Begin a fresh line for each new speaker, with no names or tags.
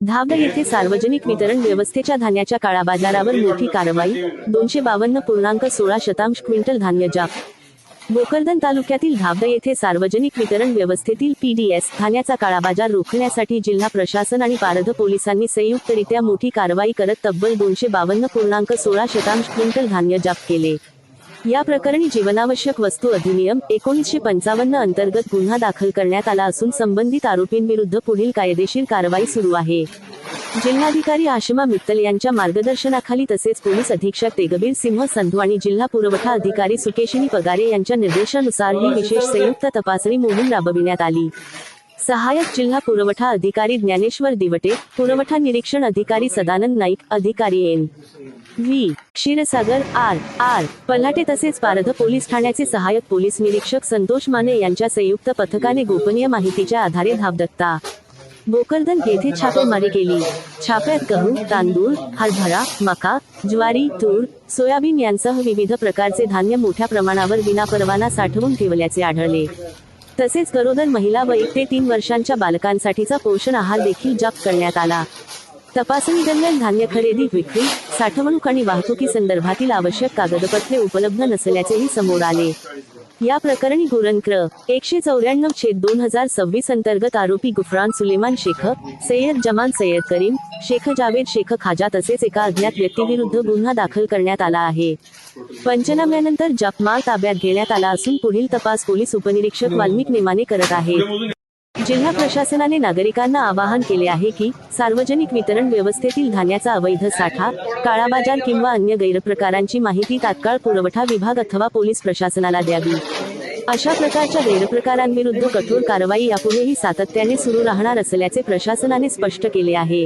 धाबड येथे सार्वजनिक वितरण व्यवस्थेच्या धान्याच्या काळाबाजारावर मोठी कारवाई, 252.16 क्विंटल धान्य जप्त। भोकरदन तालुक्यातील धाबड येथे सार्वजनिक वितरण व्यवस्थेतील PDS धान्याचा काळाबाजार रोखण्यासाठी जिल्हा प्रशासन आणि पारध पोलिसांनी संयुक्तरित्या मोठी कारवाई करत तब्बल 252.16 क्विंटल धान्य जप्त केले। या प्रकरणी जीवनावश्यक वस्तू अधिनियम 1955 अंतर्गत गुन्हा दाखल करण्यात आला असून संबंधित आरोपींविरुद्ध पुढील कायदेशीर कारवाई सुरू आहे। जिल्हाधिकारी आशिमा मित्तल यांच्या मार्गदर्शनाखाली तसेच पोलीस अधीक्षक तेगबीर सिंह संधू आणि जिल्हा पुरवठा अधिकारी सुकेशिनी पगारे यांच्या निर्देशानुसार ही विशेष संयुक्त तपासणी मोहीम राबविण्यात आली। सहाय्यक जिल्हा पुरवठा अधिकारी ज्ञानेश्वर दिवटे, पुरवठा निरीक्षण अधिकारी सदानंद नाईक, अधिकारी NV क्षीरसागर R पल्हाटे तसेच पारध पोलीस ठाण्याचे सहाय्यक पोलीस निरीक्षक संतोष माने यांच्या संयुक्त पथकाने गोपनीय माहितीच्या आधारे धाबदत्ता भोकरदन येथे छापेमारी केली। छाप्यात गहू, तांदूळ, हरभरा, मका, ज्वारी, तूर, सोयाबीन यांसह विविध प्रकारचे धान्य मोठ्या प्रमाणावर विनापरवाना साठवून ठेवल्याचे आढळले। तसेच गरोदर महिला व 1 ते 3 वर्षांच्या बालकांसाठीचा पोषण आहार देखील जप्त करण्यात आला। तपासणी दरम्यान धान्य खरेदी, विक्री, साठवणूक आणि वाहतुकी संदर्भातील आवश्यक कागदपत्रे उपलब्ध नसल्याचेही समोर आले। या प्रकरणी गुरण क्र. 194/2026 अंतर्गत आरोपी गुफरान सुलेमान शेख, सय्यद जमान सय्यद करीम, शेख जावेद शेख खाजा तसेच एका अज्ञात व्यक्तीविरुद्ध गुन्हा दाखल करण्यात आला आहे। पंचनाम्यानंतर जप्त माल ताब्यात घेण्यात आला असून पुढील तपास पोलीस उपनिरीक्षक वाल्मिक नेमाने करत आहेत। जिल्हा प्रशासनाने नागरिकांना आवाहन केले आहे की सार्वजनिक वितरण व्यवस्थेतील धान्याचा अवैध साठा, काळाबाजार किंवा अन्य गैरप्रकारांची माहिती तात्काळ पुरवठा विभाग अथवा पोलीस प्रशासनाला द्यावी। अशा प्रकारच्या गैरप्रकारांविरुद्ध कठोर कारवाई यापुढेही सातत्याने सुरू राहणार असल्याचे प्रशासनाने स्पष्ट केले आहे।